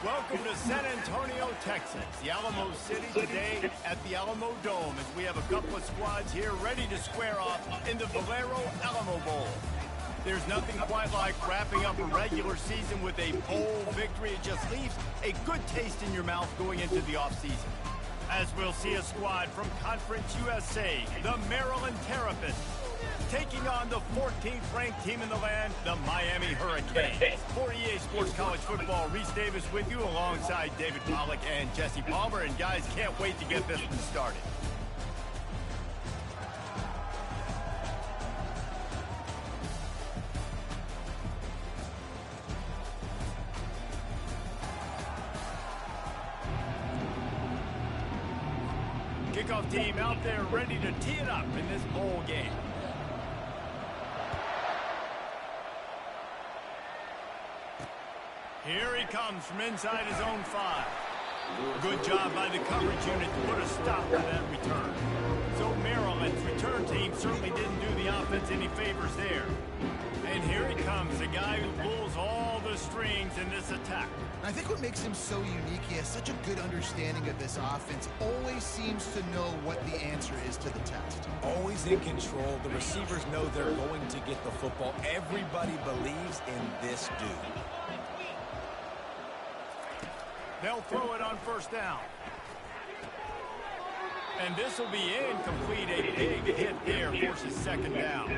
Welcome to San Antonio, Texas, the Alamo City today at the Alamo Dome as we have a couple of squads here ready to square off in the Valero Alamo Bowl. There's nothing quite like wrapping up a regular season with a bowl victory. It just leaves a good taste in your mouth going into the offseason. As we'll see a squad from Conference USA, the Maryland Terrapins, taking on the 14th ranked team in the land, the Miami Hurricanes. For EA Sports College Football, Reese Davis with you alongside David Pollack and Jesse Palmer. And guys, can't wait to get this one started. Kickoff team out there ready to tee it up in this bowl game. Here he comes from inside his own 5. Good job by the coverage unit to put a stop to that return. So Maryland's return team certainly didn't do the offense any favors there. And here he comes, the guy who pulls all the strings in this attack. I think what makes him so unique, he has such a good understanding of this offense. Always seems to know what the answer is to the test. Always in control. The receivers know they're going to get the football. Everybody believes in this dude. They'll throw it on first down. And this will be incomplete. A big hit there forces second down.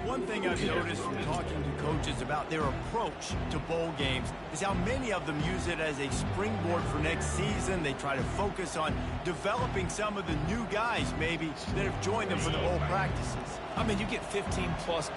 One thing I've noticed from talking to coaches about their approach to bowl games is how many of them use it as a springboard for next season. They try to focus on developing some of the new guys, maybe, that have joined them for the bowl practices. I mean, you get 15-plus...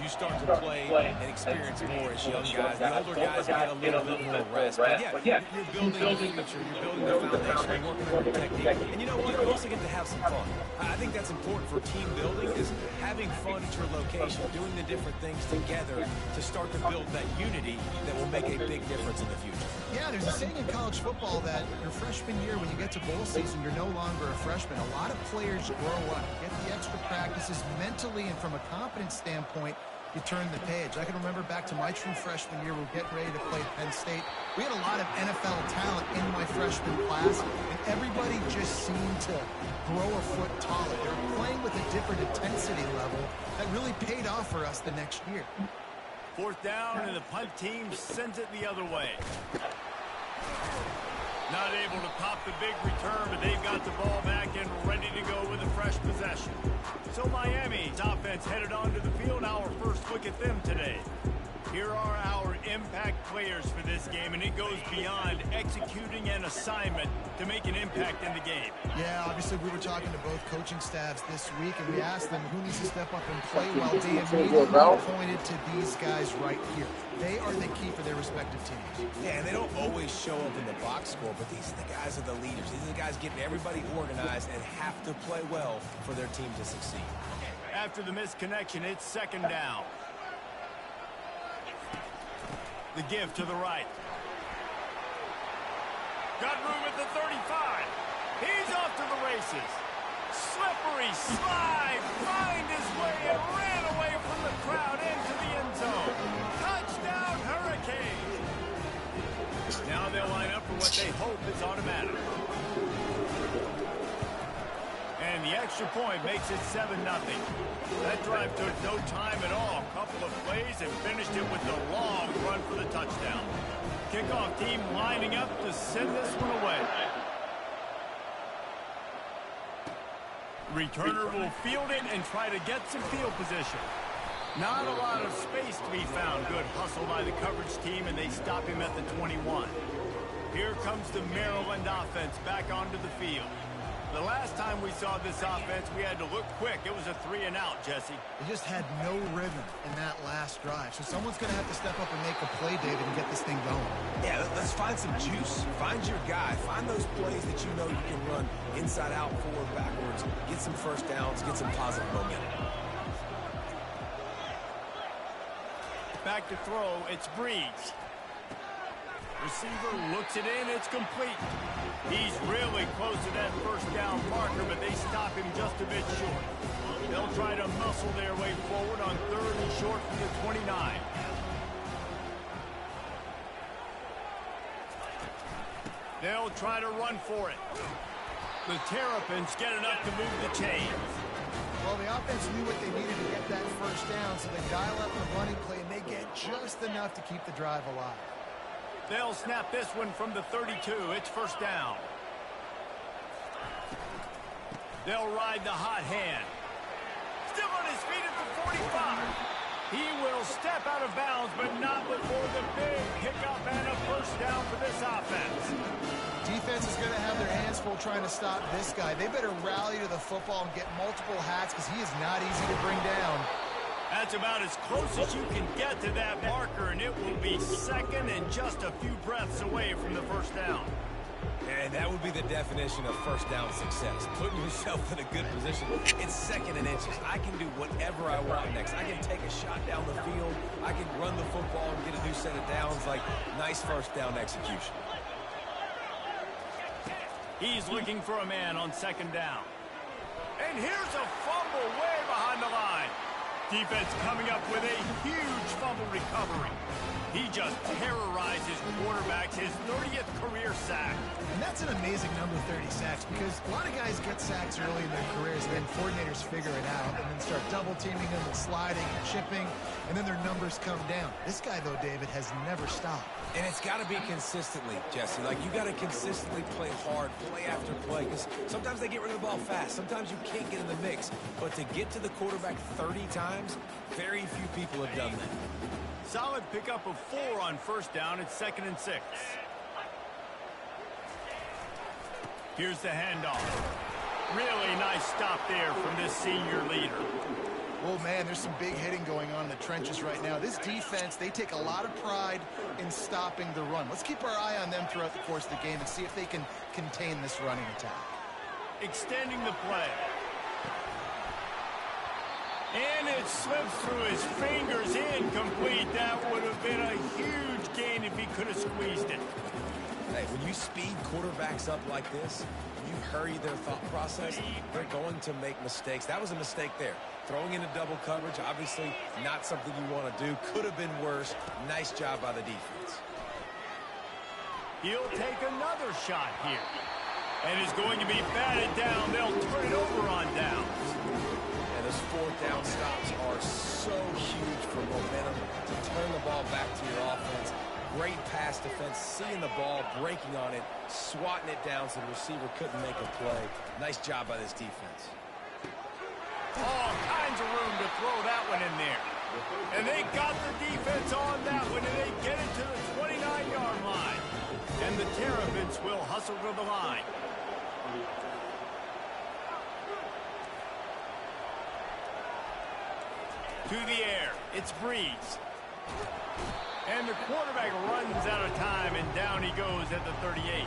You start to play and experience more as young guys. The older guys get a little bit more rest. But yeah, you're building the future. You're building the foundation. You're working on your technique. And you know what? You also get to have some fun. I think that's important for team building, is having fun at your location, doing the different things together to start to build that unity that will make a big difference in the future. Yeah, there's a saying in college football that your freshman year, when you get to bowl season, you're no longer a freshman. A lot of players grow up, get the extra practices mentally, and from a confidence standpoint, you turn the page. I can remember back to my true freshman year, we're getting ready to play Penn State. We had a lot of NFL talent in my freshman class, and everybody just seemed to grow a foot taller. They were playing with a different intensity level that really paid off for us the next year. Fourth down, and the punt team sends it the other way. Not able to pop the big return, but they've got the ball back and ready to go with a fresh possession. So Miami's offense headed onto the field. Our first look at them today. Here are our impact players for this game, and it goes beyond executing an assignment to make an impact in the game. Yeah, obviously we were talking to both coaching staffs this week, and we asked them who needs to step up and play well. They immediately pointed to these guys right here. They are the key for their respective teams. Yeah, and they don't always show up in the box score, but these are the guys are the leaders. These are the guys getting everybody organized and have to play well for their team to succeed. After the missed connection, it's second down. The give to the right. Got room at the 35. He's off to the races. Slippery slide, find his way and ran away from the crowd into the end zone. Touchdown, Hurricanes. Now they'll line up for what they hope is automatic. And the extra point makes it 7-0. That drive took no time at all. A couple of plays and finished it with a long run for the touchdown. Kickoff team lining up to send this one away. Returner will field it and try to get some field position. Not a lot of space to be found. Good hustle by the coverage team, and they stop him at the 21. Here comes the Maryland offense back onto the field. The last time we saw this offense, we had to look quick. It was a 3-and-out, Jesse. They just had no rhythm in that last drive. So someone's going to have to step up and make a play, David, and get this thing going. Yeah, let's find some juice. Find your guy. Find those plays that you know you can run inside out, forward, backwards. Get some first downs. Get some positive momentum. Back to throw. It's Breeze. Receiver looks it in. It's complete. He's really close to that first down marker, but they stop him just a bit short. They'll try to muscle their way forward on 3rd and short from the 29. They'll try to run for it. The Terrapins get enough to move the chains. Well, the offense knew what they needed to get that first down, so they dial up the running play, and they get just enough to keep the drive alive. They'll snap this one from the 32. It's first down. They'll ride the hot hand. Still on his feet at the 45. He will step out of bounds, but not before the big pickup and a first down for this offense. Defense is going to have their hands full trying to stop this guy. They better rally to the football and get multiple hats because he is not easy to bring down. That's about as close as you can get to that marker, and it will be second and just a few breaths away from the first down. And that would be the definition of first down success. Putting yourself in a good position. It's second and inches. I can do whatever I want next. I can take a shot down the field. I can run the football and get a new set of downs. Like, nice first down execution. He's looking for a man on second down. And here's a fumble way behind the line. Defense coming up with a huge fumble recovery. He just terrorized his quarterbacks, his 30th career sack. And that's an amazing number, 30 sacks, because a lot of guys get sacks early in their careers, and then coordinators figure it out and then start double-teaming them and sliding and chipping, and then their numbers come down. This guy, though, David, has never stopped. And it's got to be consistently, Jesse. Like, you got to consistently play hard, play after play, because sometimes they get rid of the ball fast. Sometimes you can't get in the mix. But to get to the quarterback 30 times, very few people have done that. Solid pickup of 4 on first down. It's 2nd and 6. Here's the handoff. Really nice stop there from this senior leader. Oh, man, there's some big hitting going on in the trenches right now. This defense, they take a lot of pride in stopping the run. Let's keep our eye on them throughout the course of the game and see if they can contain this running attack. Extending the play. And it slips through his fingers, incomplete. That would have been a huge gain if he could have squeezed it. Hey, when you speed quarterbacks up like this, you hurry their thought process, they're going to make mistakes. That was a mistake there. Throwing into double coverage, obviously not something you want to do. Could have been worse. Nice job by the defense. He'll take another shot here. And is going to be batted down. They'll turn it over on downs. And those 4th down stops are so huge for momentum to turn the ball back to your offense. Great pass defense, seeing the ball, breaking on it, swatting it down so the receiver couldn't make a play. Nice job by this defense. All kinds of room to throw that one in there. And they got the defense on that one, and they get it to the 29-yard line. And the Terrapins will hustle to the line. To the air, it's Breeze. And the quarterback runs out of time, and down he goes at the 38.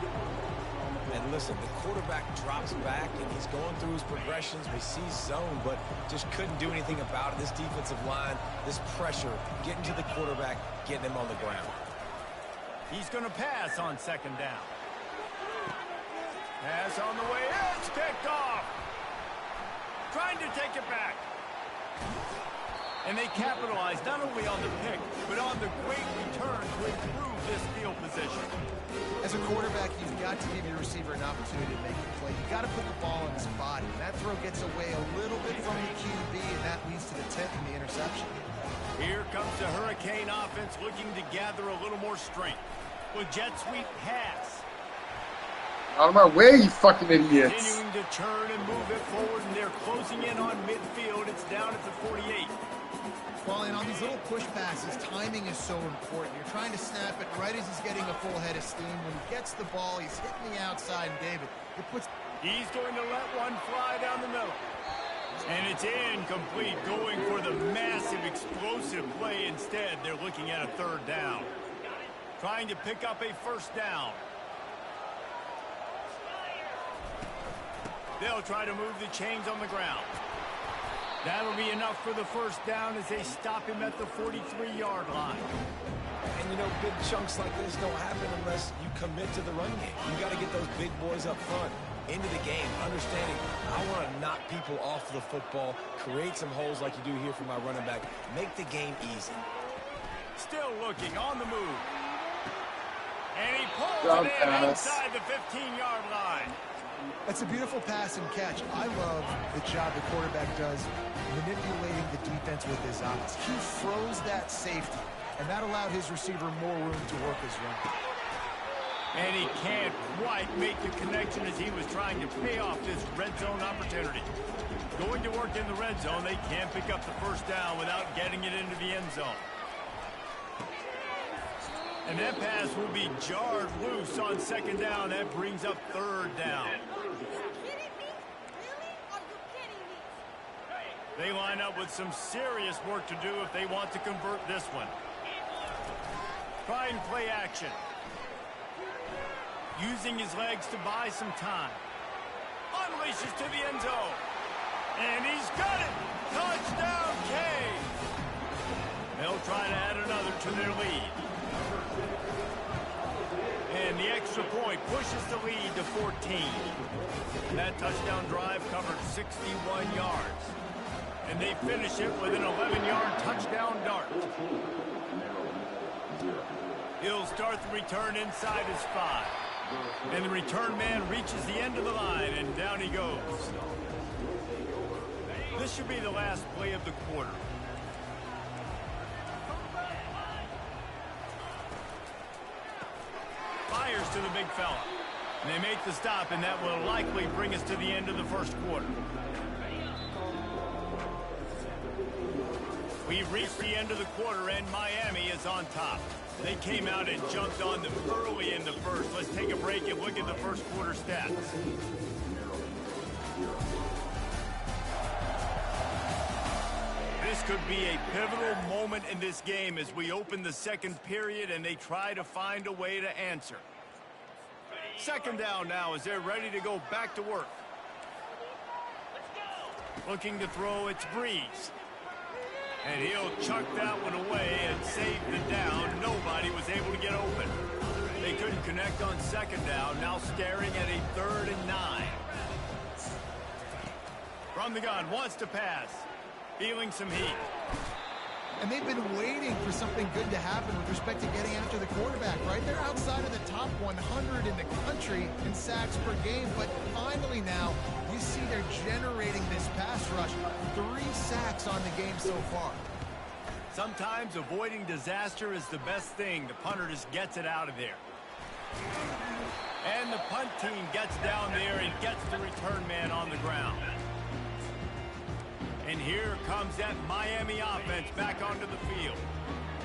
And listen, the quarterback drops back, and he's going through his progressions. We see zone, but just couldn't do anything about it. This defensive line, this pressure, getting to the quarterback, getting him on the ground. He's going to pass on second down. Pass on the way. It's picked off. Trying to take it back. And they capitalize not only on the pick, but on the great return to improve this field position. As a quarterback, you've got to give your receiver an opportunity to make the play. You've got to put the ball in his body. And that throw gets away a little bit from the QB, and that leads to the tip and the interception. Here comes the Hurricane offense looking to gather a little more strength. With jet sweep pass. Out of my way, you fucking idiots. Continuing to turn and move it forward, and they're closing in on midfield. It's down at the 48. Well, and on these little push passes, timing is so important. You're trying to snap it right as he's getting a full head of steam. When he gets the ball, he's hitting the outside, and David, it puts... He's going to let one fly down the middle. And it's incomplete, going for the massive explosive play instead. They're looking at a 3rd down. Trying to pick up a first down. They'll try to move the chains on the ground. That'll be enough for the first down as they stop him at the 43-yard line. And, you know, big chunks like this don't happen unless you commit to the run game. You got to get those big boys up front into the game, understanding I want to knock people off the football, create some holes like you do here for my running back, make the game easy. Still looking on the move. And he pulls it in inside the 15-yard line. That's a beautiful pass and catch. I love the job the quarterback does manipulating the defense with his eyes. He froze that safety, and that allowed his receiver more room to work his run. And he can't quite make the connection as he was trying to pay off this red zone opportunity. Going to work in the red zone, they can't pick up the first down without getting it into the end zone. And that pass will be jarred loose on second down. That brings up third down. They line up with some serious work to do if they want to convert this one. Try and play action. Using his legs to buy some time. Unleashes to the end zone. And he's got it. Touchdown, K. They'll try to add another to their lead. And the extra point pushes the lead to 14. And that touchdown drive covered 61 yards. And they finish it with an 11-yard touchdown dart. He'll start the return inside his 5. And the return man reaches the end of the line, and down he goes. This should be the last play of the quarter. Fires to the big fella. And they make the stop, and that will likely bring us to the end of the first quarter. We've reached the end of the quarter, and Miami is on top. They came out and jumped on them early in the first. Let's take a break and look at the first quarter stats. This could be a pivotal moment in this game as we open the second period and they try to find a way to answer. Second down now as they're ready to go back to work. Looking to throw, it's Breeze. And he'll chuck that one away and save the down. Nobody was able to get open. They couldn't connect on second down. Now staring at a 3rd and 9. From the gun, wants to pass. Feeling some heat. And they've been waiting for something good to happen with respect to getting after the quarterback, right? They're outside of the top 100 in the country in sacks per game, but finally now you see they're generating this pass rush. 3 sacks on the game so far. Sometimes avoiding disaster is the best thing. The punter just gets it out of there. And the punt team gets down there and gets the return man on the ground. And here comes that Miami offense back onto the field.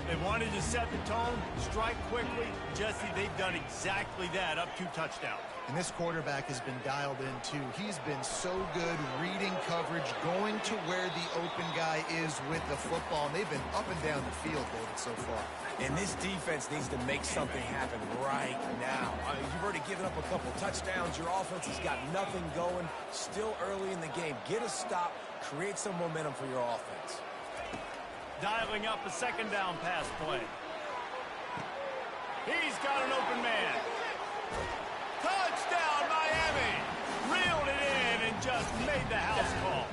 They wanted to set the tone, strike quickly. Jesse, they've done exactly that, up 2 touchdowns. And this quarterback has been dialed in, too. He's been so good reading coverage, going to where the open guy is with the football. And they've been up and down the field, David, so far. And this defense needs to make something happen right now. You've already given up a couple touchdowns. Your offense has got nothing going. Still early in the game. Get a stop. Create some momentum for your offense. Dialing up a second down pass play. He's got an open man. Touchdown, Miami! Reeled it in and just made the house call.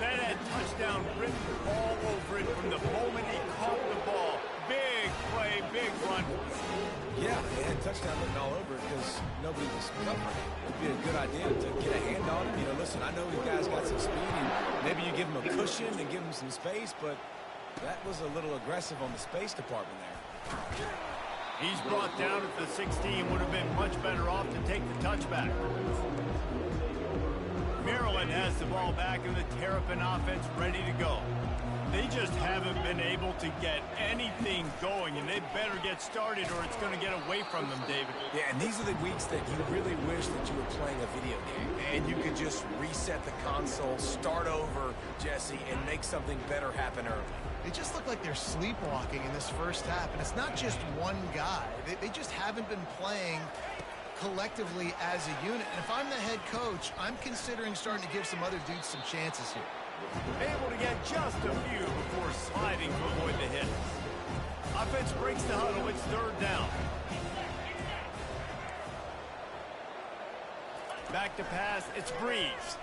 That had touchdown written all over it from the moment he caught the ball. Big play, big run. Yeah, they had touchdown written all over it because nobody was covering it. It'd be a good idea to get a hand on him. You know, listen, I know the guy's got some speed, and maybe you give him a cushion and give him some space, but that was a little aggressive on the space department there. He's brought down at the 16. Would have been much better off to take the touchback. Maryland has the ball back and the Terrapin offense ready to go. They just haven't been able to get anything going, and they better get started or it's going to get away from them, David. Yeah, and these are the weeks that you really wish that you were playing a video game, and you could just reset the console, start over, Jesse, and make something better happen early. They just look like they're sleepwalking in this first half, and it's not just one guy. They just haven't been playing collectively as a unit. And if I'm the head coach, I'm considering starting to give some other dudes some chances here. Able to get just a few before sliding to avoid the hit. Offense breaks the huddle. It's third down. Back to pass. It's Breeze.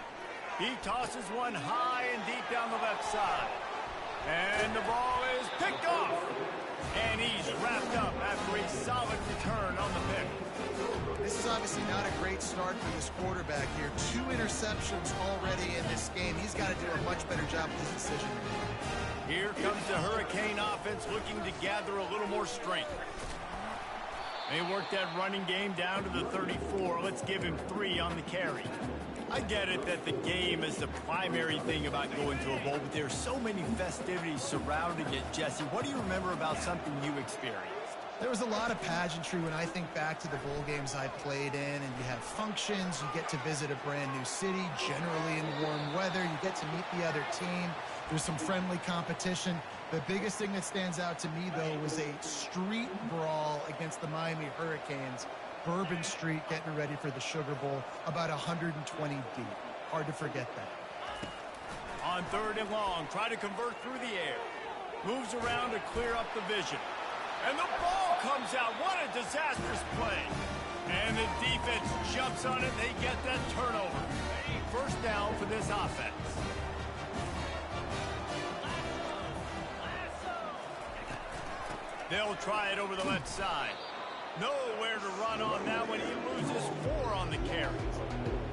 He tosses one high and deep down the left side. And the ball is picked off. And he's wrapped up after a solid return on the pick. This is obviously not a great start for this quarterback here. 2 interceptions already in this game. He's got to do a much better job with his decision. Here comes the Hurricane offense looking to gather a little more strength. They work that running game down to the 34. Let's give him 3 on the carry. I get it that the game is the primary thing about going to a bowl, but there's so many festivities surrounding it. Jesse, what do you remember about something you experienced? There was a lot of pageantry when I think back to the bowl games I played in, and you have functions, you get to visit a brand new city, generally in warm weather, you get to meet the other team, there's some friendly competition. The biggest thing that stands out to me, though, was a street brawl against the Miami Hurricanes. Bourbon Street getting ready for the Sugar Bowl, about 120 deep. Hard to forget that. On third and long, try to convert through the air. Moves around to clear up the vision. And the ball comes out. What a disastrous play. And the defense jumps on it. They get that turnover. First down for this offense. They'll try it over the left side. Nowhere to run on that one. He loses 4 on the carry.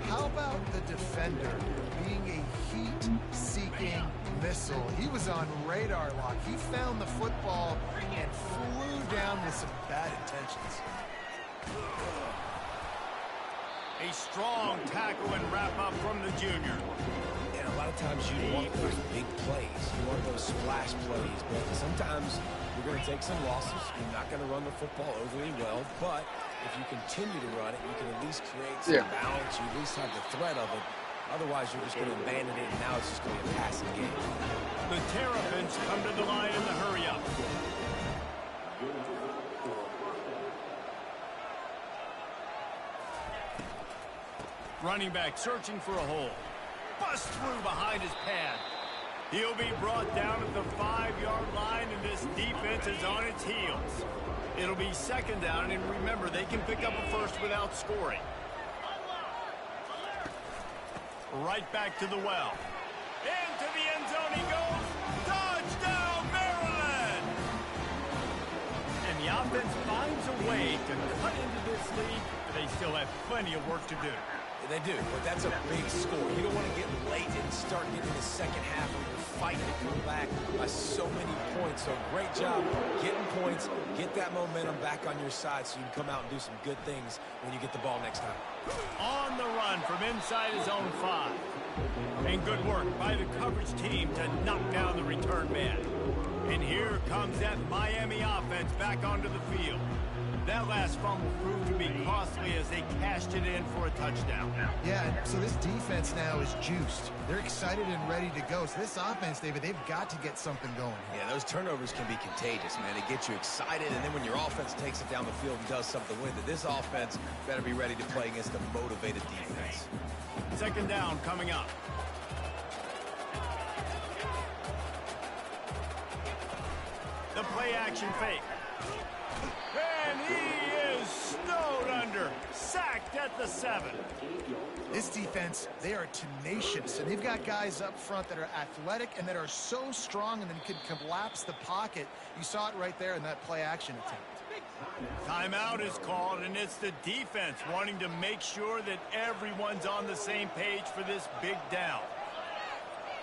How about the defender being a heat-seeking missile? He was on radar lock. He found the football and flew down with some bad intentions. A strong tackle and wrap-up from the junior. And a lot of times you want those big plays. You want those splash plays. But sometimes you're going to take some losses. You're not going to run the football overly well. But if you continue to run it, you can at least create some balance. You at least have the threat of it. Otherwise, you're just going to abandon it, and now it's just going to be a passing game. The Terrapins come to the line in the hurry-up. Running back searching for a hole. Bust through behind his pad. He'll be brought down at the 5-yard line, and this defense is on its heels. It'll be second down, and remember, they can pick up a first without scoring. Right back to the well. Into the end zone he goes. Touchdown, Maryland! And the offense finds a way to cut into this lead, but they still have plenty of work to do. They do, but that's a big score. You don't want to get late and start getting the second half when you're fighting to come back by so many points. So great job getting points, get that momentum back on your side so you can come out and do some good things when you get the ball next time. On the run from inside his own 5. And good work by the coverage team to knock down the return man. And here comes that Miami offense back onto the field. That last fumble proved to be costly as they cashed it in for a touchdown. Yeah, so this defense now is juiced. They're excited and ready to go. So this offense, David, they've got to get something going. Yeah, those turnovers can be contagious, man. They get you excited, and then when your offense takes it down the field and does something with it, this offense better be ready to play against a motivated defense. Second down coming up. The play action fake. And he is snowed under. Sacked at the 7. This defense, they are tenacious, and they've got guys up front that are athletic and that are so strong and then can collapse the pocket. You saw it right there in that play action attempt. Timeout is called, and it's the defense wanting to make sure that everyone's on the same page for this big down.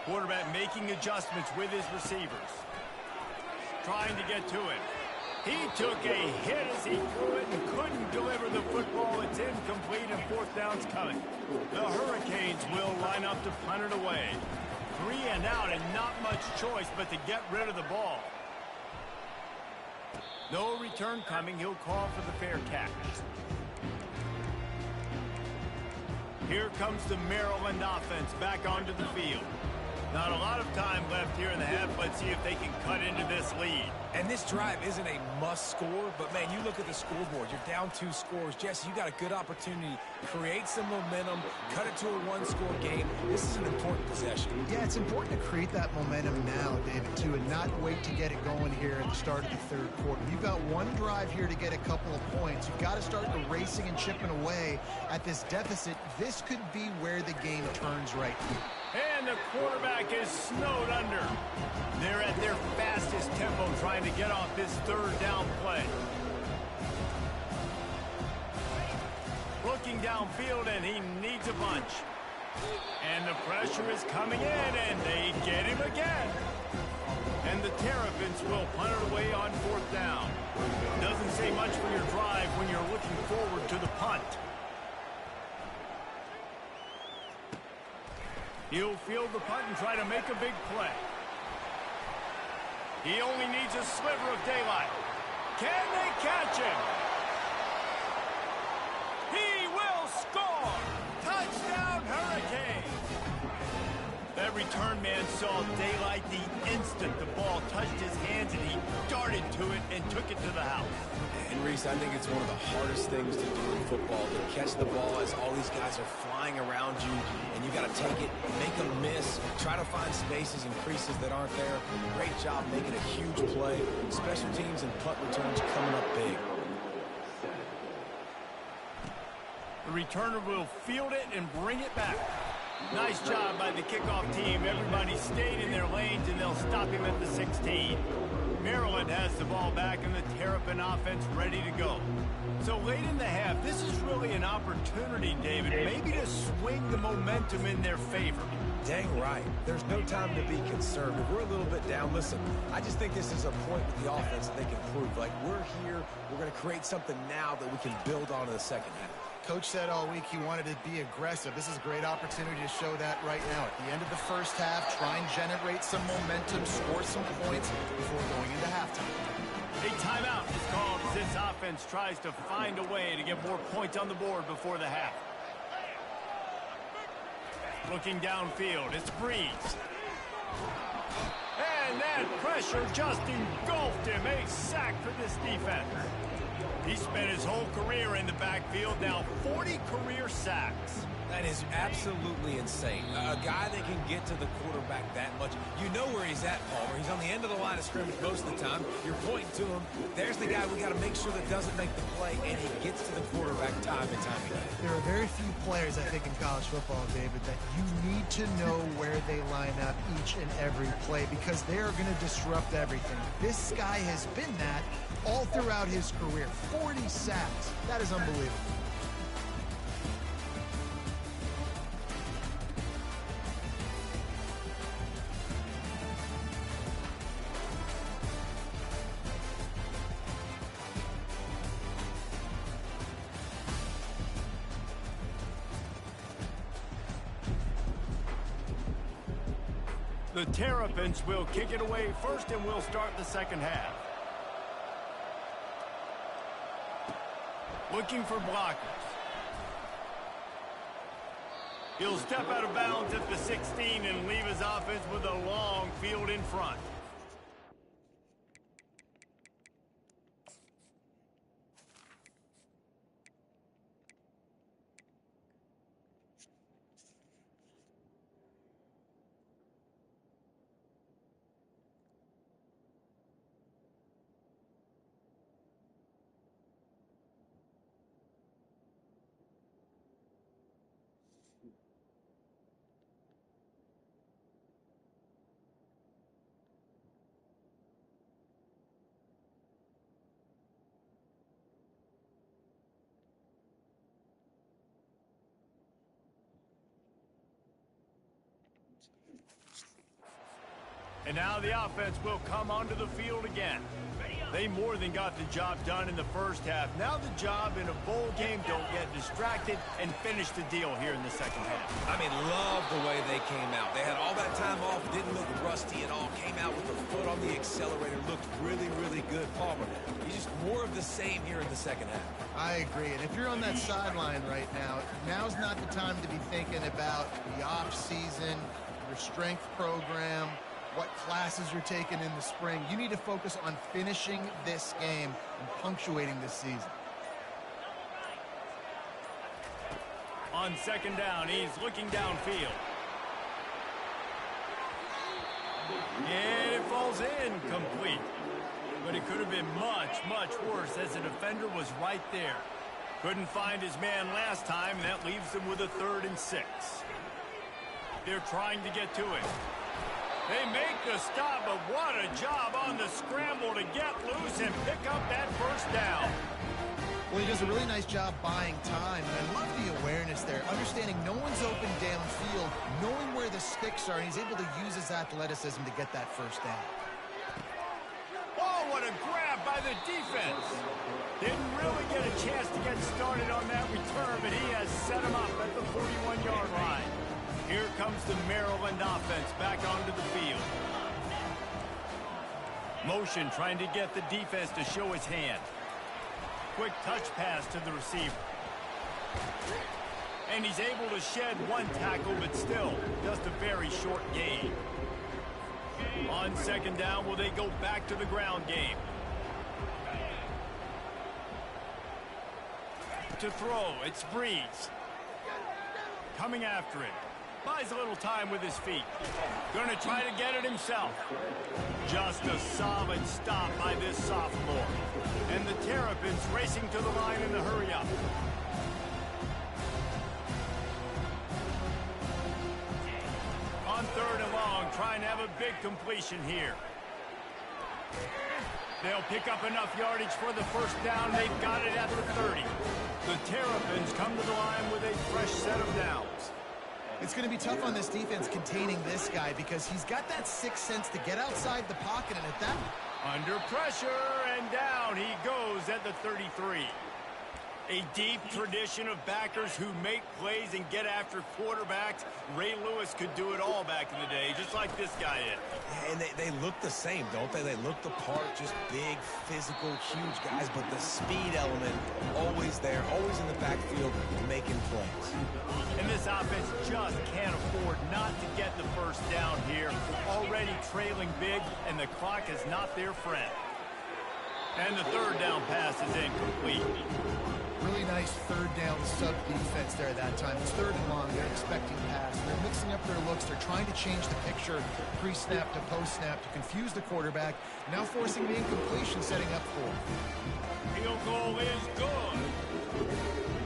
Quarterback making adjustments with his receivers. Trying to get to it. He took a hit as he threw it and couldn't deliver the football. It's incomplete and fourth down's coming. The Hurricanes will line up to punt it away. 3 and out and not much choice but to get rid of the ball. No return coming. He'll call for the fair catch. Here comes the Maryland offense back onto the field. Not a lot of time left here in the half. Let's see if they can cut into this lead. And this drive isn't a must score, but, man, you look at the scoreboard. You're down 2 scores. Jesse, you got a good opportunity. Create some momentum. Cut it to a 1-score game. This is an important possession. Yeah, it's important to create that momentum now, David, too, and not wait to get it going here at the start of the third quarter. You've got one drive here to get a couple of points. You've got to start erasing and chipping away at this deficit. This could be where the game turns right here. And the quarterback is snowed under. They're at their fastest tempo trying to get off this third down play. Looking downfield, and he needs a bunch. And the pressure is coming in, and they get him again. And the Terrapins will punt it away on 4th down. Doesn't say much for your drive when you're looking forward to the punt. He'll field the punt and try to make a big play. He only needs a sliver of daylight. Can they catch him? He will score! Touchdown, Hurricanes! That return man saw daylight the instant the ball touched his hands, and he darted to it and took it to the house. And, Reese, I think it's one of the hardest things to do in football, to catch the ball as all these guys are flying around you, and you got to take it, make them miss, try to find spaces and creases that aren't there. Great job making a huge play. Special teams and punt returns coming up big. The returner will field it and bring it back. Nice job by the kickoff team. Everybody stayed in their lanes, and they'll stop him at the 16. Maryland has the ball back, and the Terrapin offense ready to go. So late in the half, this is really an opportunity, David, maybe to swing the momentum in their favor. Dang right. There's no time to be concerned. If we're a little bit down, listen, I just think this is a point with the offense that they can prove. Like, we're here, we're going to create something now that we can build on in the second half. Coach said all week he wanted to be aggressive. This is a great opportunity to show that right now. At the end of the first half, try and generate some momentum, score some points before going into halftime. A timeout is called as this offense tries to find a way to get more points on the board before the half. Looking downfield, it's Breeze. And that pressure just engulfed him. A sack for this defense. He spent his whole career in the backfield, now 40 career sacks. That is absolutely insane. A guy that can get to the quarterback that much. You know where he's at, Palmer. He's on the end of the line of scrimmage most of the time. You're pointing to him. There's the guy we got to make sure that doesn't make the play, and he gets to the quarterback time and time again. There are very few players, I think, in college football, David, that you need to know where they line up each and every play because they are going to disrupt everything. This guy has been that all throughout his career. 40 sacks. That is unbelievable. The Terrapins will kick it away first, and we'll start the second half. Looking for blockers. He'll step out of bounds at the 16 and leave his offense with a long field in front. And now the offense will come onto the field again. They more than got the job done in the first half. Now the job in a bowl game, don't get distracted and finish the deal here in the second half. I mean, love the way they came out. They had all that time off, didn't look rusty at all, came out with their foot on the accelerator, looked really, really good. Palmer, he's just more of the same here in the second half. I agree, and if you're on that sideline right now, now's not the time to be thinking about the off season, your strength program. what classes you're taking in the spring. You need to focus on finishing this game and punctuating this season. On second down, he's looking downfield. And it falls incomplete. But it could have been much, much worse as the defender was right there. Couldn't find his man last time, and that leaves them with a 3rd and 6. They're trying to get to it. They make the stop, but what a job on the scramble to get loose and pick up that first down. Well, he does a really nice job buying time, and I love the awareness there, understanding no one's open downfield, knowing where the sticks are, and he's able to use his athleticism to get that first down. Oh, what a grab by the defense. Didn't really get a chance to get started on that return, but he has set him up at the 41-yard line. Here comes the Maryland offense back onto the field. Motion trying to get the defense to show his hand. Quick touch pass to the receiver. And he's able to shed one tackle, but still just a very short gain. On second down, will they go back to the ground game? To throw, it's Breeze. Coming after it. Buys a little time with his feet. Going to try to get it himself. Just a solid stop by this sophomore. And the Terrapins racing to the line in the hurry-up. On 3rd and long, trying to have a big completion here. They'll pick up enough yardage for the first down. They've got it at the 30. The Terrapins come to the line with a fresh set of downs. It's going to be tough on this defense containing this guy because he's got that sixth sense to get outside the pocket, and at that... Under pressure, and down he goes at the 33. A deep tradition of backers who make plays and get after quarterbacks. Ray Lewis could do it all back in the day, just like this guy is. And they look the same, don't they? They look the part, just big, physical, huge guys, but the speed element always there, always in the backfield, making plays. And this offense just can't afford not to get the first down here. Already trailing big, and the clock is not their friend. And the 3rd down pass is incomplete. Really nice 3rd down sub defense there that time. It's 3rd and long. They're expecting pass. They're mixing up their looks. They're trying to change the picture pre-snap to post-snap to confuse the quarterback. Now forcing the incompletion, setting up 4. Field goal is good.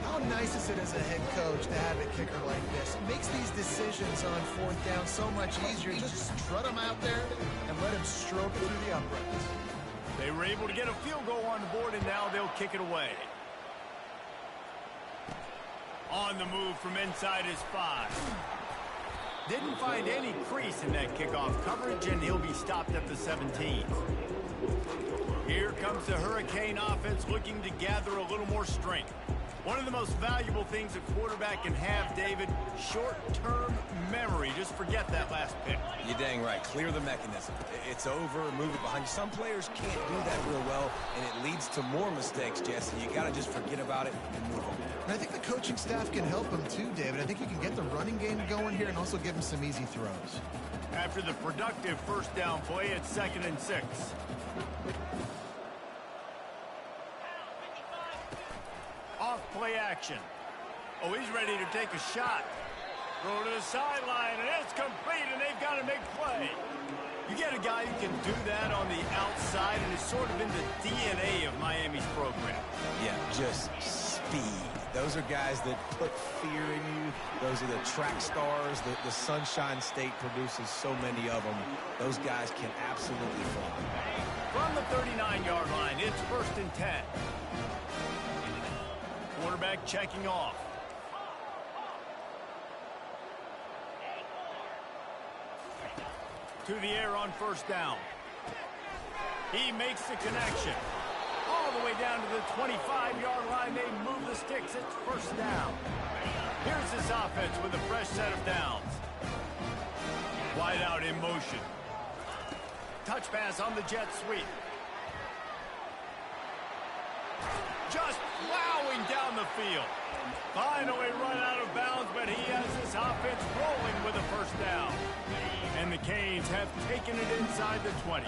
How nice is it as a head coach to have a kicker like this? It makes these decisions on 4th down so much easier. Just strut him out there and let him stroke through the uprights. They were able to get a field goal on the board, and now they'll kick it away. On the move from inside his 5. Didn't find any crease in that kickoff coverage, and he'll be stopped at the 17. Here comes the Hurricane offense looking to gather a little more strength. One of the most valuable things a quarterback can have, David, short-term memory. Just forget that last pick. You're dang right. Clear the mechanism. It's over, move it behind you. Some players can't do that real well, and it leads to more mistakes, Jesse. You got to just forget about it and move on. And I think the coaching staff can help him too, David. I think you can get the running game going here and also give him some easy throws. After the productive first down play, it's 2nd and 6. Off play action. Oh, he's ready to take a shot. Throw to the sideline, and it's complete, and they've got to make play. You get a guy who can do that on the outside, and it's sort of in the DNA of Miami's program. Yeah, just speed. Those are guys that put fear in you. Those are the track stars. The Sunshine State produces so many of them. Those guys can absolutely fly. From the 39-yard line, it's 1st and 10. Quarterback checking off. To the air on 1st down. He makes the connection. All the way down to the 25-yard line. They move the sticks. It's 1st down. Here's this offense with a fresh set of downs. Wide out in motion. Touch pass on the jet sweep. Just plowing down the field. Finally run out of bounds, but he has this offense rolling with a first down. And the Canes have taken it inside the 20.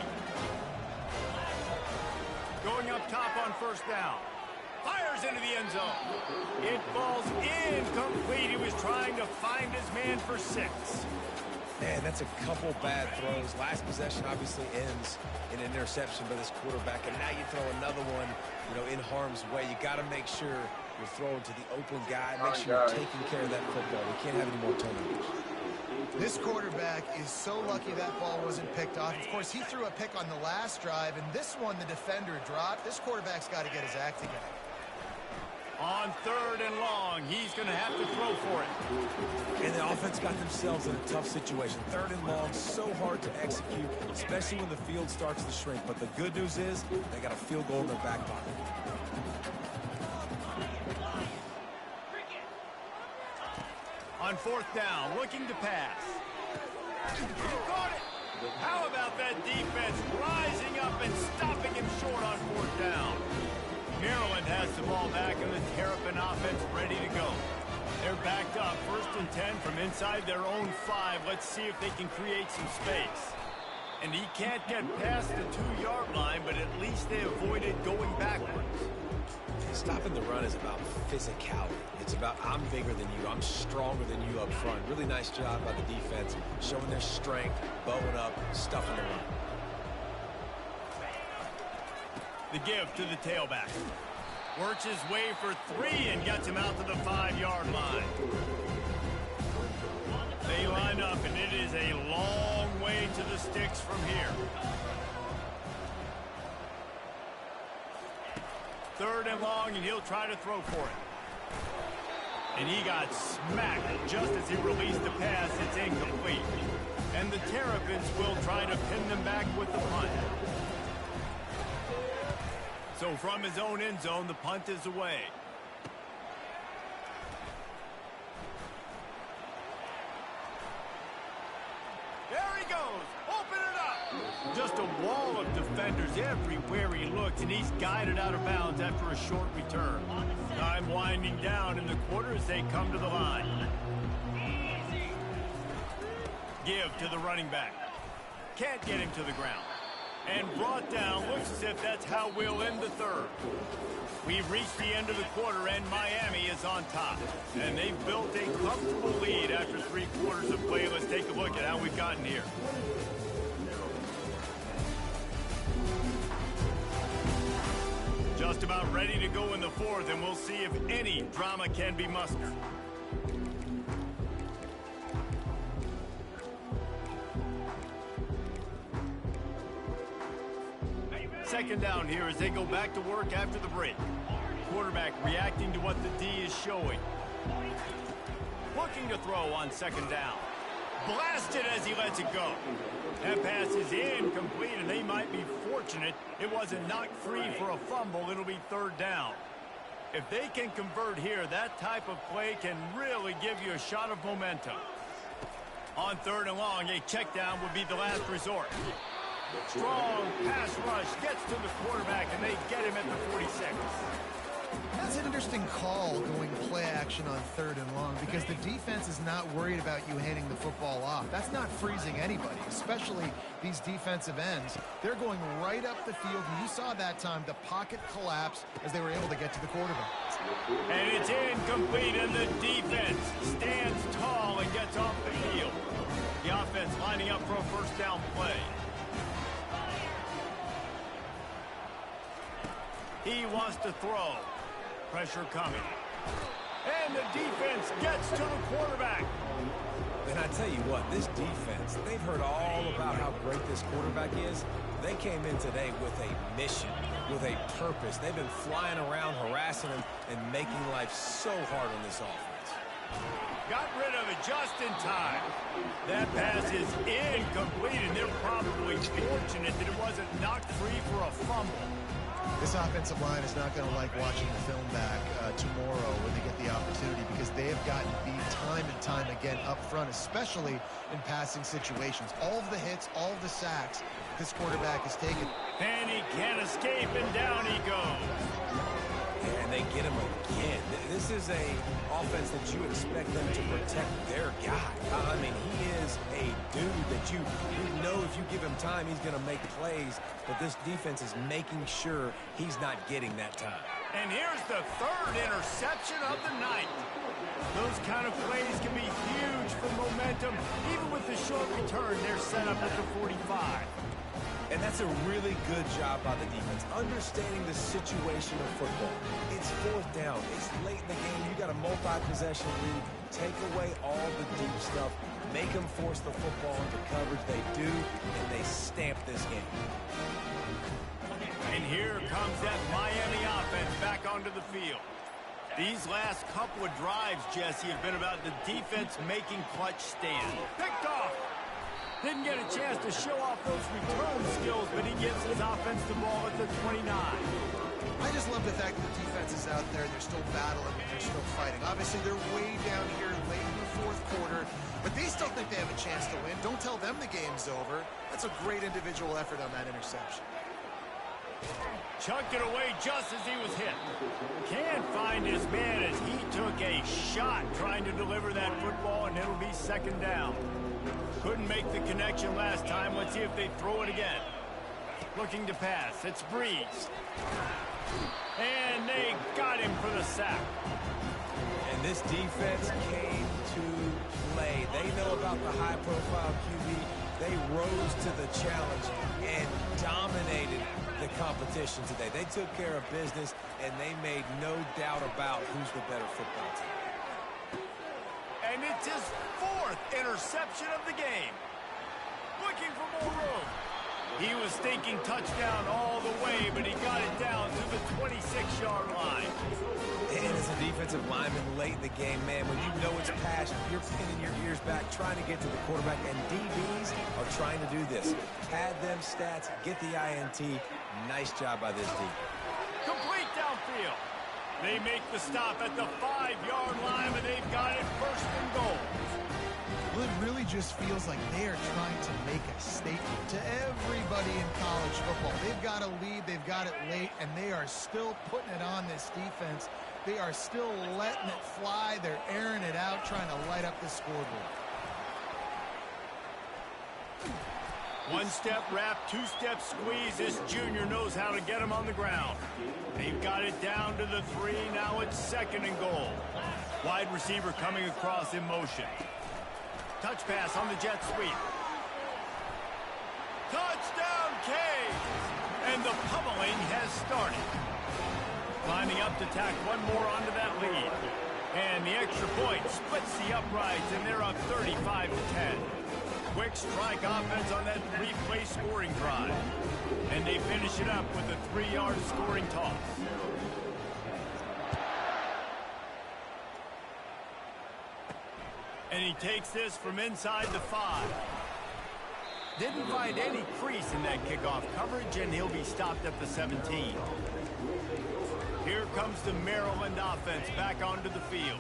Going up top on first down. Fires into the end zone. It falls incomplete. He was trying to find his man for 6. Man, that's a couple bad throws. Last possession obviously ends in an interception by this quarterback, and now you throw another one, in harm's way. You got to make sure you're throwing to the open guy. Make sure you're taking care of that football. We can't have any more turnovers. This quarterback is so lucky that ball wasn't picked off. Of course, he threw a pick on the last drive, and this one the defender dropped. This quarterback's got to get his act together. On 3rd and long, he's going to have to throw for it. And the offense got themselves in a tough situation. 3rd and long, so hard to execute, especially when the field starts to shrink. But the good news is they got a field goal in their back pocket. On 4th down, looking to pass. He caught it. How about that defense rising up and stopping him short on 4th down? Maryland has the ball back and the Terrapin offense ready to go. They're backed up, 1st and 10 from inside their own 5. Let's see if they can create some space. And he can't get past the 2-yard line, but at least they avoided going backwards. Stopping the run is about physicality. It's about I'm bigger than you, I'm stronger than you up front. Really nice job by the defense, showing their strength, bowing up, stuffing the run. The give to the tailback. Works his way for 3 and gets him out to the 5-yard line. They line up, and it is a long way to the sticks from here. 3rd and long, and he'll try to throw for it. And he got smacked just as he released the pass. It's incomplete. And the Terrapins will try to pin them back with the punt. So from his own end zone, the punt is away. There he goes. Open it up. Just a wall of defenders everywhere he looks, and he's guided out of bounds after a short return. Time winding down in the quarter as they come to the line. Give to the running back. Can't get him to the ground. And brought down. Looks as if that's how we'll end the 3rd. We've reached the end of the quarter, and Miami is on top. And they've built a comfortable lead after 3 quarters of play. Let's take a look at how we've gotten here. Just about ready to go in the 4th, and we'll see if any drama can be mustered. Second down here as they go back to work after the break. Quarterback reacting to what the D is showing. Looking to throw on 2nd down. Blasted as he lets it go. That pass is incomplete, and they might be fortunate it wasn't knocked free for a fumble. It'll be 3rd down. If they can convert here, that type of play can really give you a shot of momentum. On 3rd and long, a check down would be the last resort. Strong pass rush gets to the quarterback, and they get him at the 46. That's an interesting call going play action on 3rd and long because the defense is not worried about you handing the football off. That's not freezing anybody, especially these defensive ends. They're going right up the field, and you saw that time the pocket collapse as they were able to get to the quarterback. And it's incomplete, and the defense stands tall and gets off the field. The offense lining up for a 1st down play. He wants to throw. Pressure coming. And the defense gets to the quarterback. And I tell you what, this defense, they've heard all about how great this quarterback is. They came in today with a mission, with a purpose. They've been flying around, harassing him, and making life so hard on this offense. Got rid of it just in time. That pass is incomplete, and they're probably fortunate that it wasn't knocked free for a fumble. This offensive line is not going to like watching the film back tomorrow when they get the opportunity because they have gotten beat time and time again up front, especially in passing situations. All of the hits, all of the sacks this quarterback has taken. And he can't escape, and down he goes. And they get him again. This This is a offense that you expect them to protect their guy. I mean, he is a dude that you know if you give him time, he's going to make plays, but this defense is making sure he's not getting that time. And here's the third interception of the night. Those kind of plays can be huge for momentum. Even with the short return, they're set up at the 45. And that's a really good job by the defense, understanding the situation of football. It's fourth down. It's late in the game. You got a multi-possession lead. Take away all the deep stuff. Make them force the football into coverage. They do, and they stamp this game. And here comes that Miami offense back onto the field. These last couple of drives, Jesse, have been about the defense making clutch stands. Picked off. Didn't get a chance to show off those return skills, but he gives his offense the ball at the 29. I just love the fact that the defense is out there. They're still battling. They're still fighting. Obviously, they're way down here late in the fourth quarter, but they still think they have a chance to win. Don't tell them the game's over. That's a great individual effort on that interception. Chucked it away just as he was hit. Can't find his man as he took a shot trying to deliver that football, and it'll be second down. Couldn't make the connection last time. Let's see if they throw it again. Looking to pass. It's Breeze. And they got him for the sack. And this defense came to play. They know about the high-profile QB. They rose to the challenge and dominated the competition today. They took care of business, and they made no doubt about who's the better football team. And it's his fourth interception of the game. Looking for more room. He was thinking touchdown all the way, but he got it down to the 26-yard line. And as a defensive lineman late in the game, man, when you know it's passion, you're pinning your ears back, trying to get to the quarterback, and DBs are trying to do this. Pad them stats, get the INT. Nice job by this D. Complete downfield. They make the stop at the 5-yard line, and they've got it first and goal. Well, it really just feels like they are trying to make a statement to everybody in college football. They've got a lead, they've got it late, and they are still putting it on this defense. They are still letting it fly. They're airing it out, trying to light up the scoreboard. One-step wrap, two-step squeeze. This junior knows how to get him on the ground. They've got it down to the 3. Now it's second and goal. Wide receiver coming across in motion. Touch pass on the jet sweep. Touchdown, Canes! And the pummeling has started. Lining up to tack one more onto that lead. And the extra point splits the uprights, and they're up 35-10. Quick strike offense on that 3-play scoring drive. And they finish it up with a 3-yard scoring toss. And he takes this from inside the 5. Didn't find any crease in that kickoff coverage, and he'll be stopped at the 17. Here comes the Maryland offense back onto the field.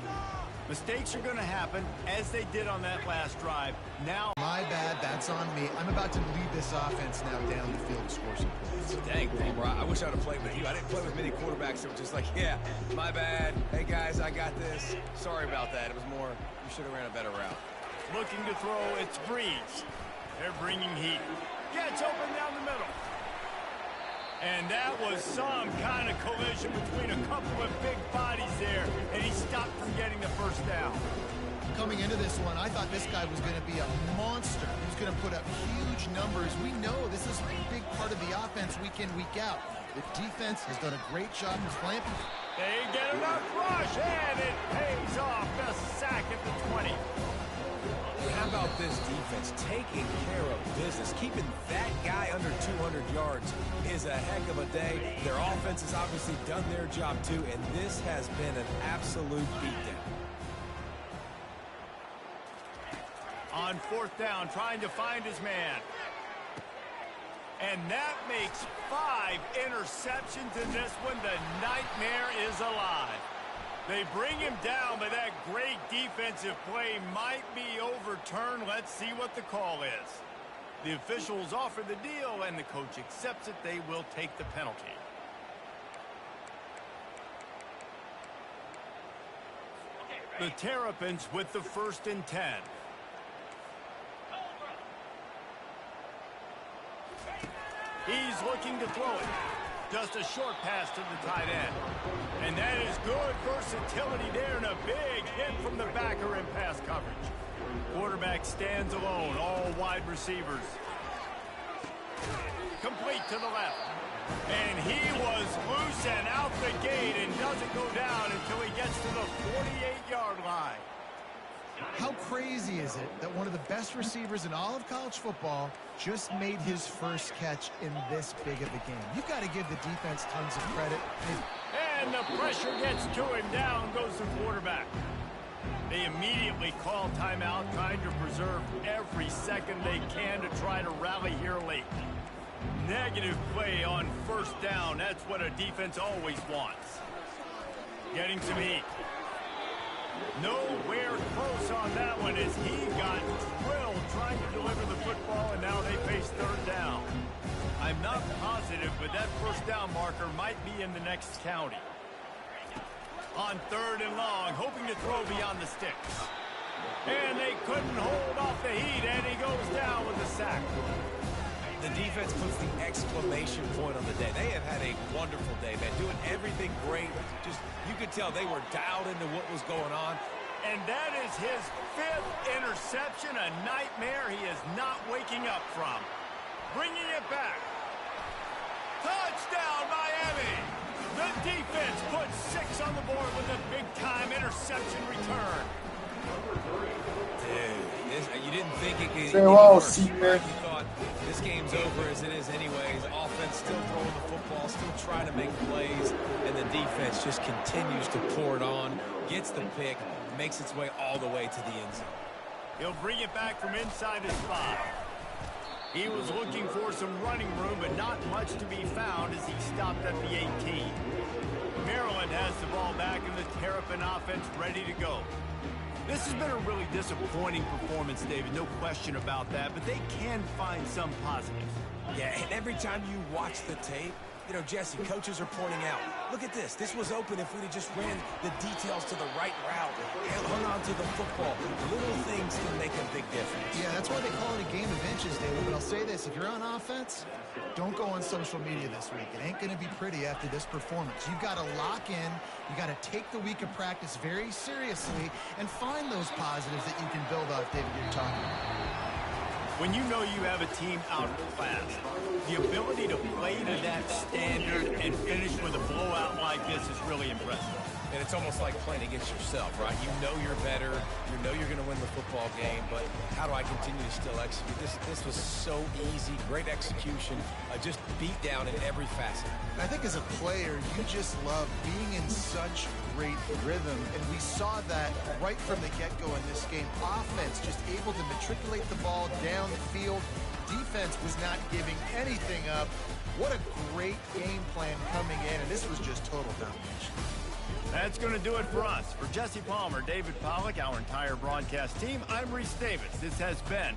Mistakes are going to happen, as they did on that last drive. Now, my bad, that's on me. I'm about to lead this offense now down the field to score some points. Dang, bro, I wish I would have played with you. I didn't play with many quarterbacks that were just like, yeah, my bad. Hey, guys, I got this. Sorry about that. It was more, you should have ran a better route. Looking to throw, it's Breeze. They're bringing heat. Gets open down the middle. And that was some kind of collision between a couple of big bodies there, and he stopped from getting the first down. Coming into this one, I thought this guy was going to be a monster. He was going to put up huge numbers. We know this is a big part of the offense week in, week out. The defense has done a great job in clamping. They get enough rush, and it pays off. The sack at the 20. How about this defense taking care of business? Keeping that guy under 200 yards is a heck of a day. Their offense has obviously done their job too, and this has been an absolute beatdown. On fourth down, trying to find his man. And that makes 5 interceptions in this one. The nightmare is alive. They bring him down, but that great defensive play might be overturned. Let's see what the call is. The officials offer the deal, and the coach accepts it. They will take the penalty. The Terrapins with the 1st and 10. He's looking to throw it. Just a short pass to the tight end. And that is good versatility there and a big hit from the backer in pass coverage. Quarterback stands alone, all wide receivers. Complete to the left. And he was loose and out the gate and doesn't go down until he gets to the 48-yard line. How crazy is it that one of the best receivers in all of college football just made his first catch in this big of a game? You've got to give the defense tons of credit. And the pressure gets to him. Down goes the quarterback. They immediately call timeout, trying to preserve every second they can to try to rally here late. Negative play on 1st down. That's what a defense always wants. Getting some heat. Nowhere close on that one as he got drilled trying to deliver the football, and now they face 3rd down. I'm not positive, but that 1st down marker might be in the next county. On 3rd and long, hoping to throw beyond the sticks. And they couldn't hold off the heat, and he goes down with a sack. The defense puts the exclamation point on the day. They have had a wonderful day, man. Doing everything great. Just, you could tell they were dialed into what was going on. And that is his 5th interception, a nightmare he is not waking up from. Bringing it back. Touchdown, Miami! The defense puts 6 on the board with a big-time interception return. Dude, you didn't think it could Say well, worse, see, right? man. You thought this game's over as it is anyways. Offense still throwing the football, still trying to make plays, and the defense just continues to pour it on, gets the pick, makes its way all the way to the end zone. He'll bring it back from inside his 5. He was looking for some running room, but not much to be found as he stopped at the 18. Maryland has the ball back and the Terrapin offense ready to go. This has been a really disappointing performance, David, no question about that, but they can find some positives. Yeah, and every time you watch the tape, you know, Jesse, coaches are pointing out, look at this. This was open if we'd have just ran the details to the right route, hung on to the football. Little things can make a big difference. Yeah, that's why they call it a game of inches, David. But I'll say this, if you're on offense, don't go on social media this week. It ain't going to be pretty after this performance. You've got to lock in. You got to take the week of practice very seriously and find those positives that you can build off, David, you're talking about. When you know you have a team outclassed, the ability to play to that standard and finish with a blowout like this is really impressive. And it's almost like playing against yourself, right? You know you're better. You know you're going to win the football game, but how do I continue to still execute? This was so easy. Great execution. Just beat down in every facet. I think as a player, you just love being in such great rhythm, and we saw that right from the get-go in this game. Offense just able to matriculate the ball down the field. Defense was not giving anything up. What a great game plan coming in, and this was just total domination. That's going to do it for us. For Jesse Palmer, David Pollack, our entire broadcast team, I'm Reese Davis. This has been